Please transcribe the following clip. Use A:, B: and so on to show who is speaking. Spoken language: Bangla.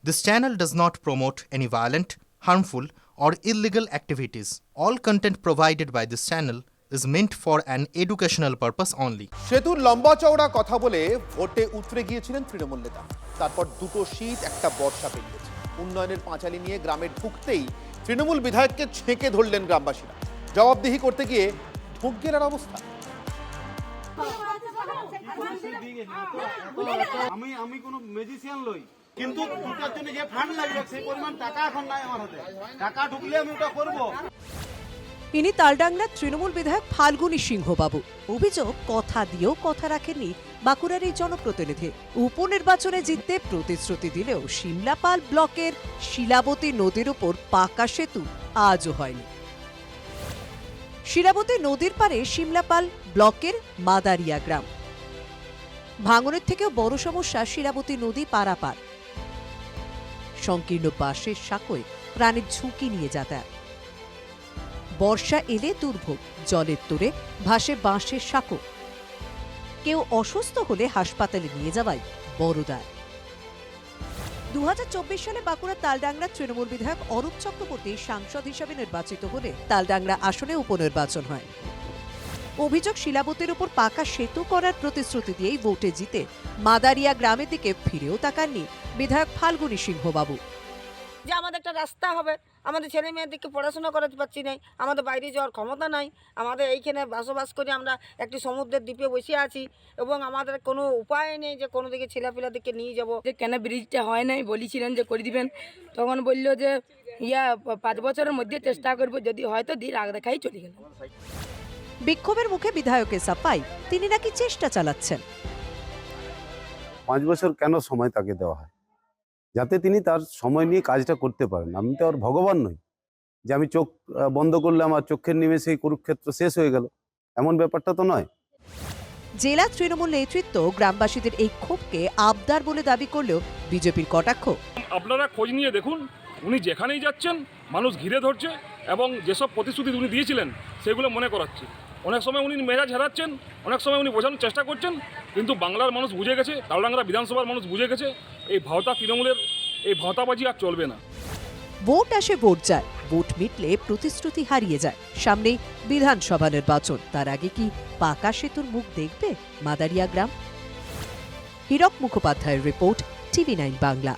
A: This channel does not promote any violent, harmful, or illegal activities. All content provided by this channel is meant for an educational purpose only.
B: সেতুর লম্বা চওড়া কথা বলে ভোটে উতরে গিয়েছিলেন তৃণমূল নেতা। তারপর দুটো শীত একটা বর্ষা পেরিয়েছে। উন্নয়নের পাঁচালী নিয়ে গ্রামে ঢুকতেই তৃণমূল বিধায়ককে ছেঁকে ধরলেন গ্রামবাসীরা। জবাবদিহি করতে গিয়ে ঢুক গেলার অবস্থা।
C: আমি কোনো ম্যাজিশিয়ান লই, কিন্তু দুটার জন্য যে ফান্ড লাগবে সেই পরিমাণ টাকা এখন নাই আমার হাতে। টাকা ঢুকলে আমি ওটা করব।
D: ইনি তালডাংরার তৃণমূল বিধায়ক ফাল্গুনী সিংহবাবু। অভিযোগ, কথা দিয়েও কথা রাখেননি বাঁকুড়ার এই জনপ্রতিনিধি। উপনির্বাচনে জিততে প্রতিশ্রুতি দিলেও সিমলাপাল ব্লকের শিলাবতী নদীর উপর পাকা সেতু আজও হয়নি। শিলাবতী নদীর পারে সিমলাপাল ব্লকের মাদারিয়া গ্রাম। ভাঙনের থেকেও বড় সমস্যা শিলাবতী নদী পারাপার। সংকীর্ণ বাঁশের সাঁকোয় প্রাণের ঝুঁকি নিয়ে যাতায়াত। বর্ষা এলে দুর্ভোগ, জলের তোড়ে ভাসে বাঁশের সাঁকো। কেউ অসুস্থ হলে হাসপাতালে নিয়ে যাওয়াই বড় দায়। 2024 সালে বাঁকুড়ার তালডাংরা তৃণমূল বিধায়ক অরূপ চক্রবর্তী সাংসদ হিসাবে নির্বাচিত হলে তালডাংরা আসনে উপনির্বাচন হয়। অভিযোগ, শিলাবতীর উপর পাকা সেতু করার প্রতিশ্রুতি দিয়েই ভোটে জিতে মাদারিয়া গ্রামের দিকে ফিরেও তাকাননি বিধায়ক ফাল্গুনী সিংহবাবু।
E: যে আমাদের একটা রাস্তা হবে, আমাদের ছেলে মেয়েদেরকে পড়াশোনা করাতে পারছি না, আমাদের বাইরে যাওয়ার ক্ষমতা নাই, আমাদের এইখানে বসবাস করে আমরা একটি সমুদ্রের দ্বীপে বসে আছি এবং আমাদের কোনো উপায় নেই যে কোনো দিকে ছেলেপিলাদেরকে নিয়ে যাব।
F: যে কেন ব্রিজটা হয় নাই বলেছিলেন যে করে দিবেন, তখন বললো যে 5 বছরের মধ্যে চেষ্টা করবো, যদি হয়তো দিয়ে রাগ দেখাই চলে গেল।
D: বিক্ষোভের মুখে বিধায়কের সাফাই, তিনি নাকি চেষ্টা চালাচ্ছেন।
G: 5 বছর কেন সময় তাকে দেওয়া হয়, যাতে তিনি তার সময় নিয়ে কাজটা করতে পারেন। আমি তো আর ভগবান নই যে আমি চোখ বন্ধ করলে আমার চোখের নিমেষেই কুরুক্ষেত্র শেষ হয়ে গেল, এমন ব্যাপারটা তো নয়।
D: জেলা তৃণমূল নেতৃত্ব গ্রামবাসীদের এই ক্ষোভকে আবদার বলে দাবি করলেও বিজেপির কটাক্ষ।
H: আপনারা খোঁজ নিয়ে দেখুন, উনি যেখানেই যাচ্ছেন মানুষ ঘিরে ধরছে এবং যেসব প্রতিশ্রুতি উনি দিয়েছিলেন সেগুলো মনে করাচ্ছে। অনেক সময় উনি মেজাজ হারাচ্ছেন, অনেক সময় উনি বোঝানোর চেষ্টা করছেন, কিন্তু বাংলার মানুষ বুঝে গেছে, তালডাংরা বিধানসভার মানুষ বুঝে গেছে এই ভাওতা তৃণমূলের এই ভাওতাবাজি আর চলবে না।
D: ভোট আসে ভোট যায়, ভোট মিটলে প্রতিশ্রুতি হারিয়ে যায়। সামনেই বিধানসভা নির্বাচন, তার আগে কি পাকা সেতুর মুখ দেখবে মাদারিয়া গ্রাম? হীরক মুখোপাধ্যায়ের রিপোর্ট, TV9 বাংলা।